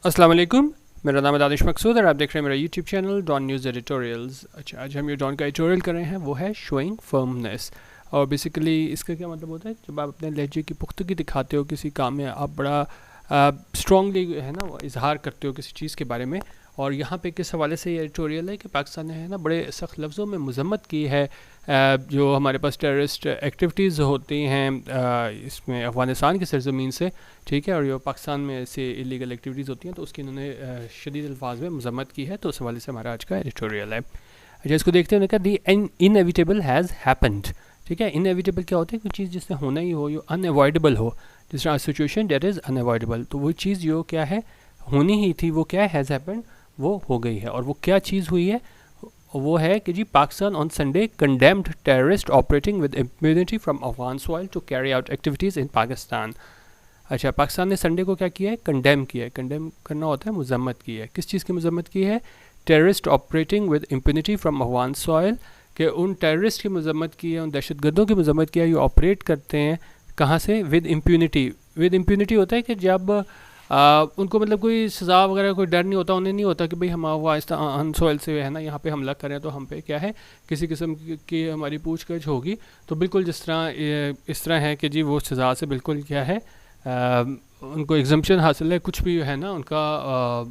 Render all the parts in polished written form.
السلام علیکم، میرا نام ہے دانش مقصود اور آپ دیکھ رہے ہیں میرا YouTube channel Dawn news editorials. اچھا، آج ہم یہ ڈان کا ایڈیٹوریل کر رہے ہیں، وہ ہے شوئنگ فرمنس. اور بیسیکلی اس کا کیا مطلب ہوتا ہے، جب آپ اپنے لہجے کی پختگی دکھاتے ہو کسی کام میں، آپ بڑا اسٹرانگلی ہے نا وہ اظہار کرتے ہو کسی چیز کے بارے میں. اور یہاں پہ کس حوالے سے یہ ایڈیٹوریل ہے کہ پاکستان نے ہے نا بڑے سخت لفظوں میں مذمت کی ہے جو ہمارے پاس ٹیررسٹ ایکٹیویٹیز ہوتی ہیں اس میں افغانستان کی سرزمین سے، ٹھیک ہے، اور جو پاکستان میں ایسے ایلیگل ایکٹیویٹیز ہوتی ہیں تو اس کی انہوں نے شدید الفاظ میں مذمت کی ہے. تو اس حوالے سے ہمارا آج کا ایڈیٹوریل ہے. اچھا، اس کو دیکھتے ہیں. دی انیویٹیبل ہیز ہیپنڈ. ٹھیک ہے، انیویٹیبل کیا ہوتا ہے؟ کوئی چیز جس سے ہونا ہی ہو، جو ان اوائڈیبل ہو، جس طرح situation that is in avoidable. تو وہ چیز جو کیا ہے ہونی ہی تھی، وہ کیا ہے، ہیز ہیپنڈ، وہ ہو گئی ہے. اور وہ کیا چیز ہوئی ہے؟ وہ ہے کہ جی Pakistan on Sunday condemned terrorist operating with impunity from Afghan soil to carry out activities in Pakistan. اچھا، پاکستان نے سنڈے کو کیا کیا ہے؟ کنڈیم کیا ہے. کنڈیم کرنا ہوتا ہے مذمت کی ہے. کس چیز کی مذمت کی ہے؟ Terrorist operating with impunity from Afghan soil, کہ ان ٹیررسٹ کی مذمت کی ہے، ان دہشت گردوں کی مذمت کی ہے جو آپریٹ کرتے ہیں کہاں سے؟ With impunity. ود امپیونٹی ہوتا ہے کہ جب ان کو مطلب کوئی سزا وغیرہ کوئی ڈر نہیں ہوتا، انہیں نہیں ہوتا کہ بھئی ہم افغانستان سوائل سے ہے نا یہاں پہ حملہ کریں تو ہم پہ کیا ہے کسی قسم کی ہماری پوچھ گچھ ہوگی. تو بالکل جس طرح اس طرح ہے کہ جی وہ سزا سے بالکل کیا ہے ان کو ایگزمپشن حاصل ہے، کچھ بھی ہے نا ان کا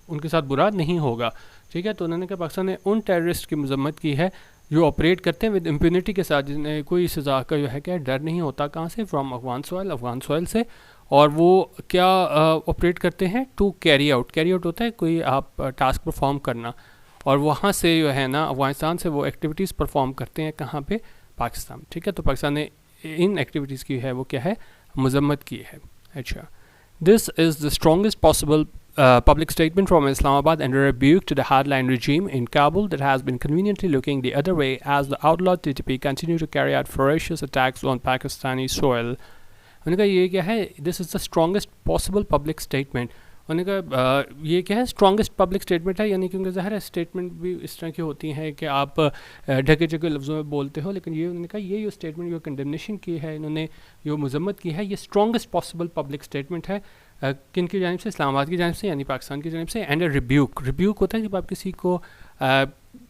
ان کے ساتھ برا نہیں ہوگا. ٹھیک ہے، تو انہوں نے کہا پاکستان نے ان ٹیررسٹ کی مذمت کی ہے جو آپریٹ کرتے ہیں ود امپیونٹی کے ساتھ، جنہیں کوئی سزا کا جو ہے کہ ڈر نہیں ہوتا. کہاں سے؟ From Afghan soil, Afghan soil سے. اور وہ کیا آپریٹ کرتے ہیں؟ To carry out. Carry out ہوتا ہے کوئی آپ ٹاسک پرفارم کرنا، اور وہاں سے جو ہے نا افغانستان سے وہ ایکٹیویٹیز پرفارم کرتے ہیں کہاں پہ؟ پاکستان. ٹھیک ہے، تو پاکستان نے ان ایکٹیویٹیز کی ہے وہ کیا ہے مذمت کی ہے. اچھا، this is the strongest possible public statement from Islamabad and a rebuke to the hardline regime in Kabul that has been conveniently looking the other way as the outlawed TTP continue to carry out ferocious attacks on Pakistani soil. انہوں نے کہا یہ کیا ہے؟ دس is the strongest possible public statement. انہوں نے کہا یہ کیا ہے؟ اسٹرانگسٹ پبلک اسٹیٹمنٹ ہے، یعنی کیونکہ ظاہر ہے اسٹیٹمنٹ بھی اس طرح کی ہوتی ہیں کہ آپ ڈھکے چکے لفظوں میں بولتے ہو، لیکن یہ انہوں نے کہا یہ جو اسٹیٹمنٹ جو کنڈمنیشن کی ہے انہوں نے جو مذمت کی ہے، یہ اسٹرانگسٹ پاسبل پبلک اسٹیٹمنٹ ہے. کن کی جانب سے؟ اسلام آباد کی جانب سے، یعنی پاکستان کی جانب سے. اینڈ اے ریبیوک. ریبیوک ہوتا ہے جب آپ کسی کو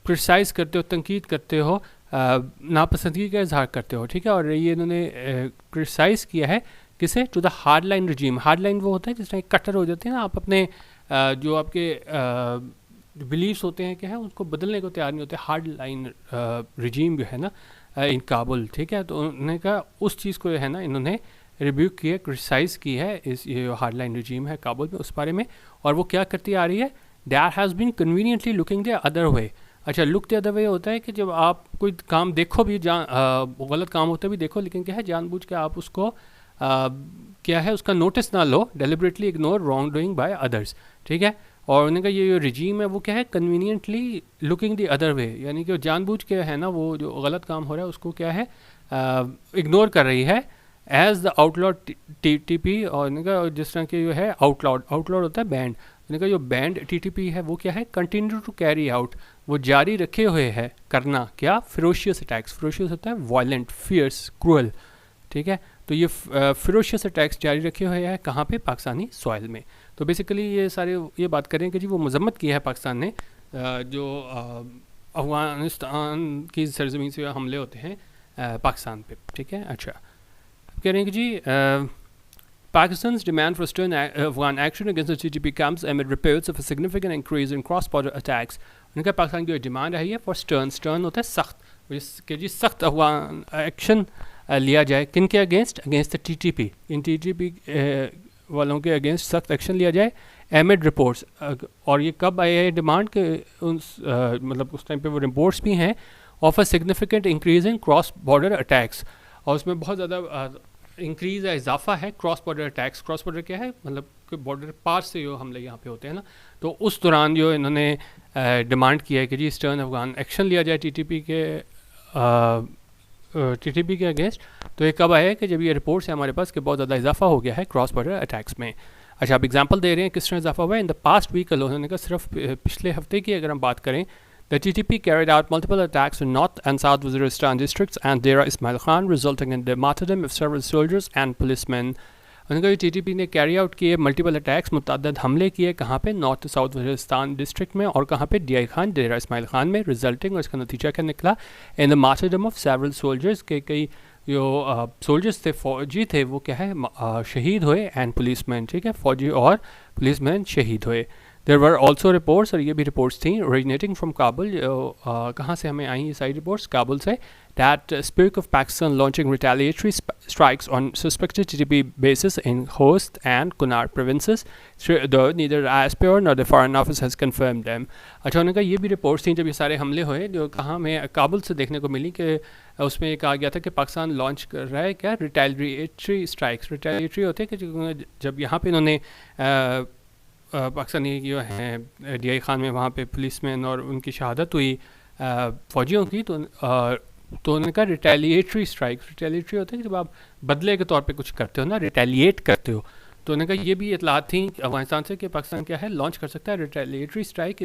کرسائز کرتے ہو، تنقید کرتے ہو، ناپسندگی کا اظہار کرتے ہو. ٹھیک ہے، اور یہ انہوں نے کرسائز کیا ہے کسے؟ To the hard line regime. Hard line وہ ہوتا ہے جس طرح کٹر ہو جاتے ہیں نا، آپ اپنے جو آپ کے بلیفس ہوتے ہیں کہ ہیں اس کو بدلنے کو تیار نہیں ہوتے. ہارڈ لائن رجیم جو ہے نا ان کابل. ٹھیک ہے، تو انہوں نے کہا اس چیز کو جو ہے نا انہوں نے ریبیوک کی ہے، کرسائز کی ہے اس یہ ہارڈ لائن رجیم ہے کابل میں، اس بارے میں. اور وہ کیا کرتی آ رہی ہے؟ That has been conveniently looking the other way. اچھا، لک دا ادر وے ہوتا ہے کہ جب آپ کوئی کام دیکھو بھی غلط کام ہوتا بھی دیکھو، لیکن کیا ہے جان بوجھ کے آپ اس کو کیا ہے اس کا نوٹس نہ لو، deliberately ignore wrongdoing by others. ٹھیک ہے، اور انہوں نے کہا یہ جو رجیم ہے وہ کیا ہے؟ Conveniently looking the other way, یعنی کہ جان بوجھ کے ہے نا وہ جو غلط کام ہو رہا ہے اس کو کیا ہے اگنور کر رہی ہے as the outlawed T T P. اور انہوں نے کہا جس طرح کے جو ہے آؤٹ لاڈ ہوتا ہے بینڈ. انہوں نے کہا جو بینڈ ٹی ٹی پی ہے وہ کیا ہے؟ کنٹینیو ٹو کیری آؤٹ، وہ جاری رکھے ہوئے ہے کرنا کیا؟ فیروشیس اٹیکس. فیروشیس ہوتا ہے وائلنٹ، فیئرس، کرول. ٹھیک ہے، تو یہ فیروشیس اٹیکس جاری رکھے ہوئے ہیں کہاں پہ؟ پاکستانی سوائل میں. تو بیسیکلی یہ سارے یہ بات کریں کہ جی وہ مذمت کی ہے پاکستان نے جو افغانستان کی سرزمین سے حملے ہوتے ہیں پاکستان پہ. ٹھیک ہے، اچھا کہہ رہے ہیں کہ جی Pakistan's demand for stern Afghan action against the TTP camps amid reports of a significant increase in cross-border attacks. ان کا پاکستان کی جو ڈیمانڈ ہے فار سٹرن ہوتا ہے سخت، کہ جی سخت افغان ایکشن لیا جائے. کن کے against? Against T T P. ان ٹی ٹی پی والوں کے اگینسٹ سخت ایکشن لیا جائے ایمڈ رپورٹس. اور یہ کب آئی ہے ڈیمانڈ کہ مطلب اس ٹائم پہ وہ رپورٹس بھی ہیں of a significant increase in cross border attacks. اور اس میں بہت زیادہ انکریز ہے، اضافہ ہے cross border attacks. Cross border کیا ہے؟ مطلب کہ بارڈر پار سے جو حملے یہاں پہ ہوتے ہیں نا، تو اس دوران جو انہوں نے ڈیمانڈ کیا ہے کہ جی اسٹرن افغان ایکشن لیا جائے ٹی ٹی پی کے اگینسٹ. تو یہ کب آیا ہے؟ کہ جب یہ رپورٹس ہیں ہمارے پاس کہ بہت زیادہ اضافہ ہو گیا ہے کراس بارڈر اٹیکس میں. اچھا، آپ ایگزامپل دے رہے ہیں کس طرح اضافہ ہوا ہے. ان دا پاسٹ ویک انہوں نے کہا صرف پچھلے ہفتے کی اگر ہم بات کریں، the TTP carried out multiple attacks in North and South Waziristan districts and Dera Ismail Khan, resulting in the martyrdom of several soldiers and policemen. انہوں نے کہا ٹی ٹی پی نے کیری آؤٹ کیے ملٹیپل اٹیکس، متعدد حملے کیے، کہاں پہ؟ نارتھ ساؤتھ وزیرستان ڈسٹرکٹ میں، اور کہاں پہ؟ ڈی آئی خان، ڈیرہ اسماعیل خان میں، ریزلٹنگ، اور اس کا نتیجہ کیا نکلا؟ ان دا مارٹرڈم آف سیورل سولجرز، کے کئی جو سولجرز تھے، فوجی تھے، وہ کیا ہے شہید ہوئے، اینڈ پولیس مین، ٹھیک ہے، فوجی اور پولیس مین شہید ہوئے. دیر ور آلسو رپورٹس، اور یہ بھی رپورٹس تھیں originating from کابل، کہاں سے ہمیں آئیں یہ ساری رپورٹس؟ کابل سے. That spoke of Pakistan launching retaliatory strikes on suspected TTP bases in Khost and Kunar provinces, though neither ISPR nor the Foreign Office has confirmed them. اچھا انہوں نے کہا یہ بھی رپورٹس تھیں جب یہ سارے حملے ہوئے، جو کہاں میں کابل سے دیکھنے کو ملی، کہ اس میں یہ کہا گیا تھا کہ پاکستان لانچ کر رہا ہے کیا؟ ریٹیلیٹری اسٹرائکس. ریٹیلیٹری ہوتے ہیں کہ جب یہاں پہ انہوں نے پاکستانی جو ہیں ڈی آئی خان میں وہاں پہ پولیس مین اور ان کی شہادت ہوئی فوجیوں کی، تو انہوں نے کہا ریٹیلیٹری اسٹرائک. ریٹیلیٹری ہوتا ہے کہ جب آپ بدلے کے طور پہ کچھ کرتے ہو نا، ریٹیلیٹ کرتے ہو. تو انہوں نے کہا یہ بھی اطلاعات تھیں افغانستان سے کہ پاکستان کیا ہے لانچ کر سکتا ہے ریٹیلیٹری اسٹرائک.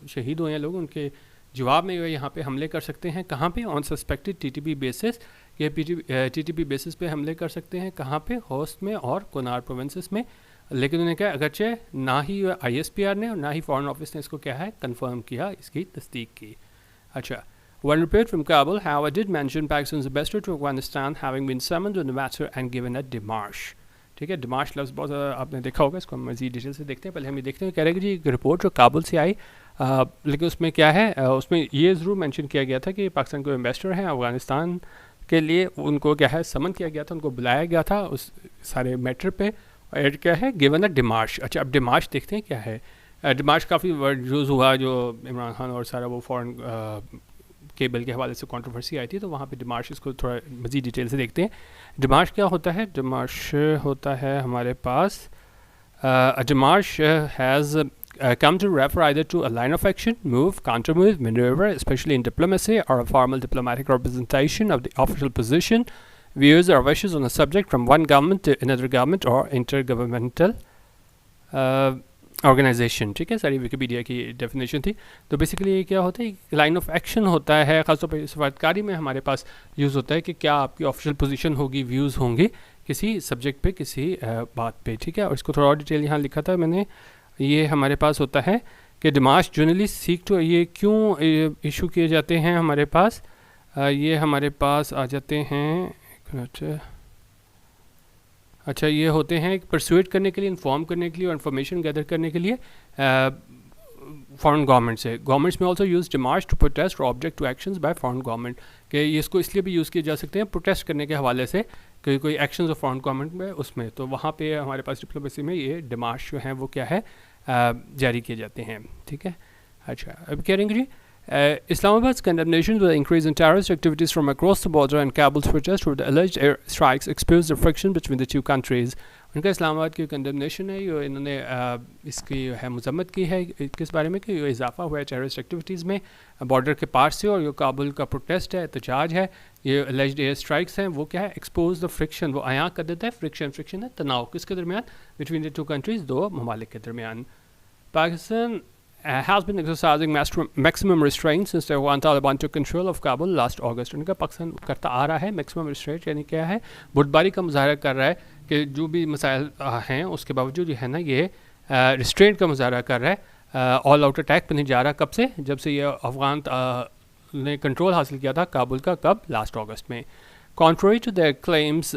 شہید ہوئے ہیں لوگ، ان کے جواب میں یہاں پہ حملے کر سکتے ہیں. کہاں پہ؟ On suspected T T P basis, یہ ٹی ٹی پی بیسس پہ حملے کر سکتے ہیں. کہاں پہ؟ ہوسٹ میں اور کنار پروونسز میں. لیکن انہوں نے کہا اگرچہ نہ ہی آئی ایس پی آر نے اور نہ ہی فارن آفس نے اس کو کیا ہے کنفرم کیا، اس کی تصدیق کی. اچھا One report from Kabul, however, did mention Pakistan's ambassador to Afghanistan having been summoned on the matter and given a démarche. ٹھیک ہے، ڈیمارش لفظ بہت زیادہ آپ نے دیکھا ہوگا، اس کو ہم مزید ڈیٹیل سے دیکھتے ہیں. پہلے ہم یہ دیکھتے ہیں، کہہ رہے کہ جی ایک رپورٹ جو کابل سے آئی، لیکن اس میں کیا ہے، اس میں یہ ضرور مینشن کیا گیا تھا کہ پاکستان کے امبیسڈر ہیں افغانستان کے لیے، ان کو کیا ہے سمن کیا گیا تھا، ان کو بلایا گیا تھا اس سارے میٹر پہ. اور کیا ہے گیون اے ڈیمارش. اچھا اب ڈیمارش دیکھتے ہیں کیا ہے. ڈیمارش کافی یوز ہوا، جو عمران خان اور سارا وہ فورن کیبل کے حوالے سے کنٹروورسی آئی تھی، تو وہاں پہ ڈیمارش، اس کو تھوڑا مزید ڈیٹیل سے دیکھتے ہیں. ڈیمارش کیا ہوتا ہے؟ ڈیمارش ہوتا ہے ہمارے پاس demarche has come to refer either to a line of action, move, counter move, maneuver, especially in diplomacy, or a formal diplomatic representation of the official position, views or wishes on a subject from one government to another government or intergovernmental organization. ٹھیک ہے، ساری Wikipedia کی definition تھی. تو basically یہ کیا ہوتا ہے، لائن آف ایکشن ہوتا ہے، خاص طور پہ سفارتکاری میں ہمارے پاس یوز ہوتا ہے کہ کیا آپ کی آفیشیل پوزیشن ہوگی، ویوز ہوں گے کسی سبجیکٹ پہ، کسی بات پہ. ٹھیک ہے، اور اس کو تھوڑا اور ڈیٹیل یہاں لکھا تھا میں نے. یہ ہمارے پاس ہوتا ہے کہ ڈیمارش جنرلی سیک ٹو، یہ کیوں ایشو کیے جاتے ہیں ہمارے پاس، یہ ہمارے پاس آ جاتے ہیں. ایک منٹ. اچھا یہ ہوتے ہیں پرسویٹ کرنے کے لیے، انفارم کرنے کے لیے اور انفارمیشن گیدر کرنے کے لیے فارن گورنمنٹ سے. گورنمنٹس میں also use demarche to protest اور object to actions by foreign government, کہ یہ اس کو اس لیے بھی یوز کیے جا سکتے ہیں پروٹیسٹ کرنے کے حوالے سے، کہ کوئی ایکشنز آف فارن گورنمنٹ میں اس میں، تو وہاں پہ ہمارے پاس ڈپلومیسی میں یہ ڈیمارش جو ہیں وہ کیا ہے جاری کیے جاتے ہیں. ٹھیک ہے. اچھا اب کہہ رہے ہیں جی Islamabad's condemnation to the increase in terrorist activities from across the border and Kabul's protest over the alleged air strikes exposed the friction between the two countries. ان کا اسلام آباد کی کنڈمنیشن ہے، یہ انہوں نے اس کی ہے مذمت کی ہے کس بارے میں، کہ یہ اضافہ ہوا ہے ٹیررسٹ ایکٹیویٹیز میں بارڈر کے پار سے، اور یہ کابل کا پروٹیسٹ ہے، احتجاج ہے، یہ اللیجڈ ایئر اسٹرائکس ہیں، وہ کیا ہے ایکسپوز دا فرکشن، وہ عیاں کر دیتا ہے فرکشن ہے تناؤ کس کے درمیان، بٹوین دی ٹو کنٹریز، دو ممالک کے درمیان. Pakistan has been exercising maximum restraint since the Afghan Taliban took control of Kabul last August. ان کا پاکستان کرتا آ رہا ہے میکسیمم ریسٹرینٹ، یعنی کیا ہے بردباری کا مظاہرہ کر رہا ہے کہ جو بھی مسائل ہیں اس کے باوجود یہ ہے نا یہ ریسٹرینٹ کا مظاہرہ کر رہا ہے، آل آؤٹ اٹیک پہ نہیں جا رہا. کب سے؟ جب سے یہ افغان نے کنٹرول حاصل کیا تھا کابل کا، کب؟ لاسٹ اگست میں. Contrary to their claims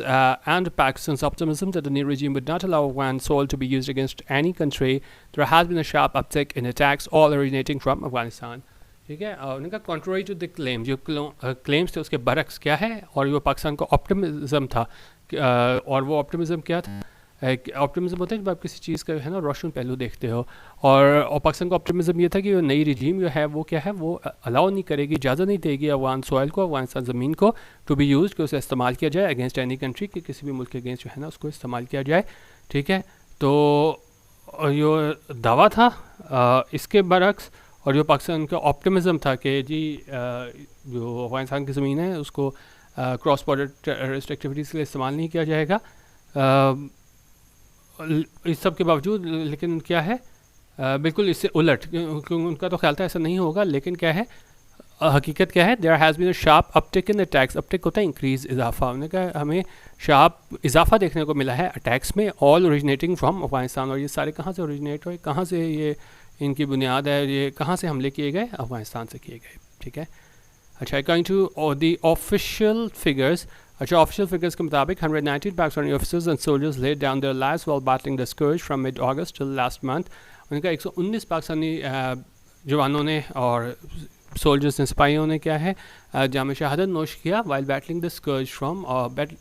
and Pakistan's optimism that the new regime would not allow Afghan soil to be used against any country, there has been a sharp uptick in attacks, all originating from Afghanistan. ٹھیک ہے، ان کا contrary to the claim، جو claims تھے اس کے برعکس کیا ہے، اور وہ پاکستان کا optimism تھا، اور وہ optimism کیا تھا، آپٹیمزم ہوتا ہے جب آپ کسی چیز کا ہے نا روشن پہلو دیکھتے ہو، اور پاکستان کا آپٹیمزم یہ تھا کہ وہ نئی رجیم جو ہے وہ کیا ہے وہ الاؤ نہیں کرے گی، اجازت نہیں دے گی افغان سوائل کو، افغانستان زمین کو ٹو بی یوزڈ، کہ اسے استعمال کیا جائے اگینسٹ اینی کنٹری، کہ کسی بھی ملک کے اگینسٹ جو ہے نا اس کو استعمال کیا جائے. ٹھیک ہے، تو یہ دعویٰ تھا اس کے برعکس، اور جو پاکستان کا آپٹیمزم تھا کہ جی جو افغانستان کی زمین ہے اس کو کراس بارڈر ٹیررسٹ ایکٹیویٹیز کے لیے استعمال نہیں کیا جائے گا. اس سب کے باوجود لیکن کیا ہے بالکل اس سے الٹ، ان کا تو خیال تھا ایسا نہیں ہوگا، لیکن کیا ہے حقیقت کیا ہے, there has been a sharp uptake in attacks. Uptake ہوتا ہے انکریز, اضافہ. انہوں نے کہا ہمیں شارپ اضافہ دیکھنے کو ملا ہے اٹیکس میں, آل اوریجنیٹنگ فرام افغانستان. اور یہ سارے کہاں سے اوریجنیٹ ہوئے, کہاں سے یہ ان کی بنیاد ہے, یہ کہاں سے حملے کیے گئے, افغانستان سے کیے گئے. ٹھیک ہے. اچھا, according to the official figures, اچھا آفیشیل فگرس کے مطابق 119 Pakistani officers and soldiers laid down their lives while battling the scourge from mid August till last month. ان کا 119 پاکستانی جوانوں نے اور سولجرز نے, سپاہیوں نے کیا ہے جام شہادت نوش کیا while battling the scourge from,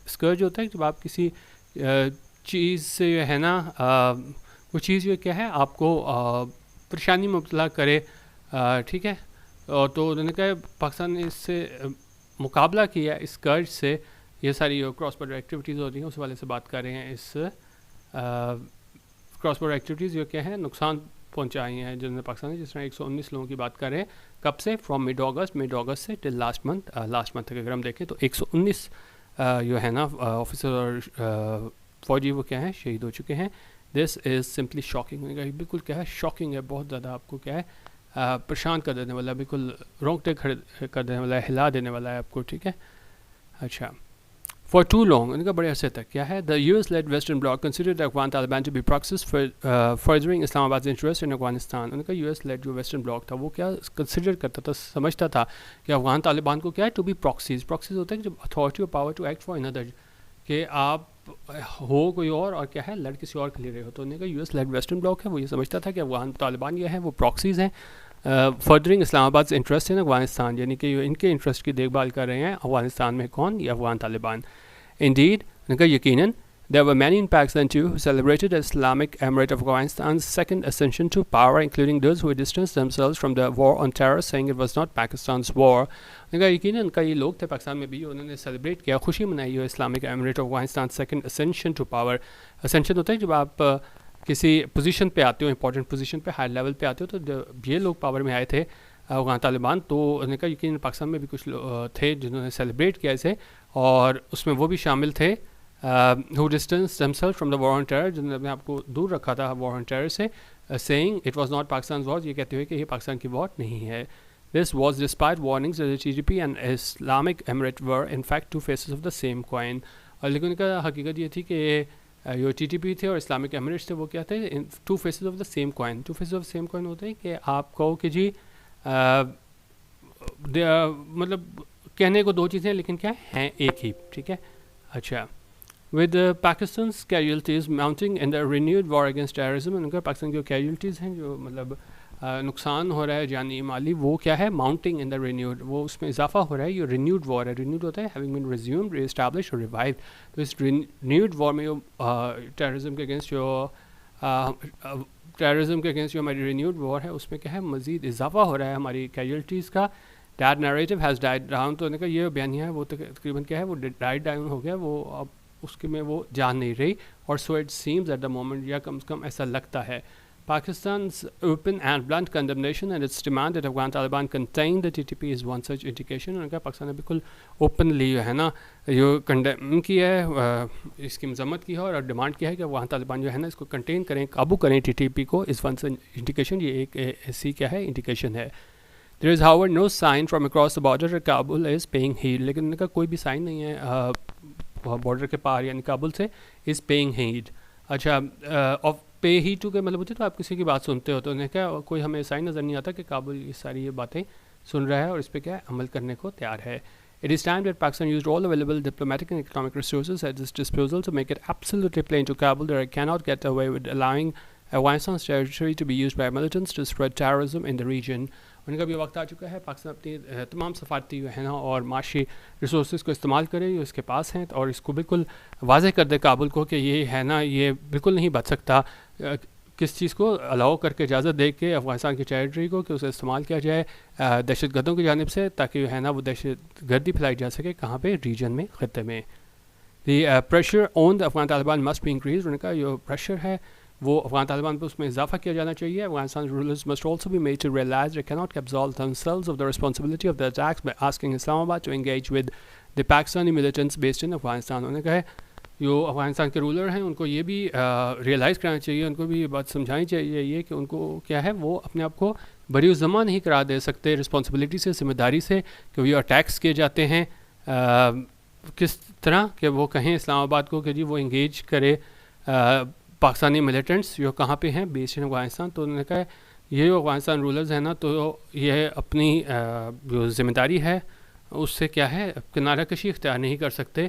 scourge ہوتا ہے جب آپ کسی چیز سے جو ہے نا وہ چیز جو کیا ہے آپ کو پریشانی میں مبتلا کرے. ٹھیک ہے. تو انہوں نے کہا پاکستان نے اس سے مقابلہ کیا اس قرض سے. یہ ساری جو کراس بارڈر ایکٹیویٹیز ہوتی ہیں اس والے سے بات کر رہے ہیں. اس کراس بارڈر ایکٹیویٹیز جو کیا ہے نقصان پہنچائی ہیں جنہوں نے پاکستان نے, جس طرح 119 لوگوں کی بات کر رہے ہیں. کب سے؟ فرام مڈ اگست سے ٹل لاسٹ منتھ تک. اگر ہم دیکھیں تو 119 جو ہے نا آفیسر اور فوجی وہ کیا ہیں شہید ہو چکے ہیں. دس از سمپلی شاکنگ. بالکل کیا ہے شاکنگ ہے, بہت زیادہ آپ کو کیا ہے پریشان کر دینے والا, بالکل رونگٹے کھڑے کر دینے والا ہے, ہلا دینے والا ہے آپ کو. ٹھیک ہے. اچھا, فار ٹو لانگ, ان کا بڑے عرصے تک کیا ہے the US led western bloc considered Afghan Taliban to be proxies furthering Islamabad interest in Afghanistan. ان کا US لیڈ جو ویسٹرن بلاک تھا وہ کیا کنسیڈر کرتا تھا, سمجھتا تھا کہ افغان طالبان کو کیا ہے ٹو بی پراکسیز ہوتا ہے جب اتھارٹی اور پاور ٹو ایکٹ فار اندر, کہ آپ ہو کوئی اور کیا ہے لڑ کسی اور کے لیے رہے ہو. تو انہوں نے کہا US لیڈ ویسٹرن بلاک ہے وہ یہ سمجھتا تھا کہ افغان طالبان یہ ہے وہ پراکسیز ہیں فردرنگ Islamabad interest in Afghanistan, یعنی کہ ان کے انٹرسٹ کی دیکھ بھال کر رہے ہیں افغانستان میں. کون؟ یہ افغان طالبان. Indeed, ان کا یقیناً there were many in Pakistan too who celebrated the Islamic Emirate of Afghanistan's second ascension to power, including those who distanced themselves from the war on terror, saying it was not Pakistan's war. ان کا یقیناً کا یہ لوگ تھے پاکستان میں بھی, انہوں نے سیلیبریٹ کیا, خوشی منائی ہے Islamic emirate of Afghanistan second ascension to power. Ascension ہوتا ہے جب آپ کسی پوزیشن پہ آتے ہو, امپورٹنٹ پوزیشن پہ, ہائی لیول پہ آتے ہو. تو جب یہ لوگ پاور میں آئے تھے افغان طالبان, تو انہوں نے کہا یقیناً پاکستان میں بھی کچھ تھے جنہوں نے سیلیبریٹ کیا اسے, اور اس میں وہ بھی شامل تھے who distanced themselves from the war on terror, جنہوں نے اپنے آپ کو دور رکھا تھا war on terror سے, saying it was not Pakistan's war, یہ کہتے ہوئے کہ یہ پاکستان کی وار نہیں ہے. This was despite warnings that the TTP and Islamic Emirate were in fact two faces of the same coin. اور لیکن ان کا حقیقت یہ تھی کہ جو TTP تھے اور اسلامک ایمریٹس تھے وہ کیا تھے two faces of the same coin. Two faces of same coin ہوتے ہیں کہ آپ کہو کہ جی مطلب کہنے کو دو چیزیں لیکن کیا ہیں ایک ہی. ٹھیک ہے. اچھا, with Pakistan's casualties mounting in the renewed war against terrorism, ان کا پاکستان کی جو کیجولٹیز ہیں جو مطلب نقصان ہو رہا ہے جانی مالی, وہ کیا ہے mounting in the renewed, وہ اس میں اضافہ ہو رہا ہے. یہ renewed war ہے, renewed ہوتا ہے having been resumed, re-established or revived. تو اس renewed war میں جو terrorism کے اگینسٹ جو ہماری renewed war ہے اس میں کیا ہے مزید اضافہ ہو رہا ہے ہماری کیجولٹیز کا. That narrative has died down. تو ان کا یہ بیانیہ ہے وہ تقریباً کیا ہے وہ died down ہو گیا, وہ اب اس کے میں وہ جان نہیں رہی. اور so it seems at the moment, یا کم از کم ایسا لگتا ہے. Pakistan's open and blunt condemnation and its demand that Afghan Taliban contain the TTP is one such indication. ان کا پاکستان نے بالکل اوپنلی جو ہے نا جو کنڈیم کی ہے, اس کی مذمت کی ہے اور ڈیمانڈ کیا ہے کہ افغان طالبان جو ہے نا اس کو کنٹین کریں, قابو کریں TTP کو. اس ون انڈیکیشن, یہ ایک ایسی کیا ہے انڈیکیشن ہے. There is however no sign from across the border that Kabul is paying heed. لیکن ان کا کوئی بھی سائن نہیں ہے بارڈر کے پار یعنی کابل سے از پیئنگ ہیڈ. اچھا, آف پے ہیڈ ٹو کے مطلب ہوتے تو آپ کسی کی بات سنتے ہو, تو انہیں کیا کوئی ہمیں سائن نظر نہیں آتا کہ کابل یہ ساری یہ باتیں سن رہا ہے اور اس پہ کیا عمل کرنے کو تیار ہے. It is time that Pakistan used all available diplomatic and economic resources at its disposal to make it absolutely plain to Kabul that it cannot get away with allowing Afghanistan's territory to be used by militants to spread terrorism in the region. ان کا بھی وقت آ چکا ہے پاکستان اپنی تمام سفارتی جو ہے نا اور معاشی ریسورسز کو استعمال کرے جو اس کے پاس ہیں, اور اس کو بالکل واضح کر دے کابل کو کہ یہ ہے نا یہ بالکل نہیں بچ سکتا, کس چیز کو الاؤ کر کے اجازت دے کے افغانستان کی ٹیریٹری کو کہ اسے استعمال کیا جائے دہشت گردوں کی جانب سے, تاکہ جو ہے نا وہ دہشت گردی پھیلائی جا سکے کہاں پہ, ریجن میں, خطے میں. The pressure on the Afghan Taliban must be increase. ان کا جو پریشر ہے وہ افغان طالبان پہ اس میں اضافہ کیا جانا چاہیے. Afghanistan rulers must also be made to realize they cannot absolve themselves of the responsibility of the attacks by asking Islamabad to engage with the Pakistani militants based in Afghanistan. انہوں نے کہا ہے جو افغانستان کے رولر ہیں ان کو یہ بھی ریئلائز کرنا چاہیے, ان کو بھی یہ بات سمجھانی چاہیے یہ کہ ان کو کیا ہے وہ اپنے آپ کو بری الزماں نہیں قرار دے سکتے رسپانسبلٹی سے، ذمہ داری سے کہ وہ اٹیکس کیے جاتے ہیں کس طرح کہ وہ کہیں اسلام آباد کو کہ جی وہ انگیج کرے پاکستانی ملیٹنٹس جو کہاں پہ ہیں بیسڈ ان افغانستان. تو انہوں نے کہا یہ جو افغانستان رولرز ہیں نا تو یہ اپنی جو ذمہ داری ہے اس سے کیا ہے کنارہ کشی اختیار نہیں کر سکتے.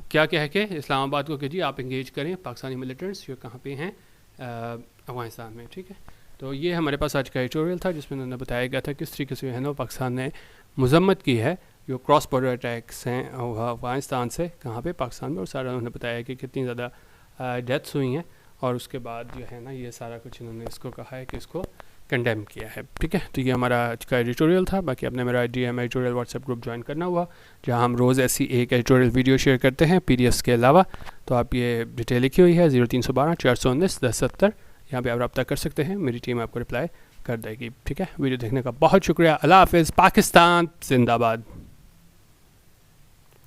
کیا کہہ کے اسلام آباد کو کہ جی آپ انگیج کریں پاکستانی ملیٹنٹس جو کہاں پہ ہیں افغانستان میں. ٹھیک ہے، تو یہ ہمارے پاس آج کا ایڈیٹوریل تھا جس میں انہوں نے بتایا گیا تھا کس طریقے سے جو ہے نا پاکستان نے مذمت کی ہے جو کراس بارڈر اٹیکس ہیں افغانستان سے کہاں پہ پاکستان میں، اور سارا انہوں نے بتایا کہ کتنی زیادہ ڈیتھس ہوئی ہیں، اور اس کے بعد جو ہے نا یہ سارا کچھ انہوں نے اس کو کہا ہے کہ اس کو کنڈیم کیا ہے. ٹھیک ہے، تو یہ ہمارا آج کا ایڈیٹوریل تھا. باقی آپ نے میرا D M editorial WhatsApp group join کرنا ہوا جہاں ہم روز ایسی ایک ایڈیٹوریل ویڈیو شیئر کرتے ہیں پی ڈی ایفس کے علاوہ. تو آپ یہ ڈیٹیل لکھی ہوئی ہے 0312 419 1070، یہاں پہ آپ رابطہ کر سکتے ہیں، میری ٹیم آپ کو رپلائی کر دے گی. ٹھیک ہے، ویڈیو دیکھنے کا بہت شکریہ. اللہ حافظ. پاکستان زندہ باد.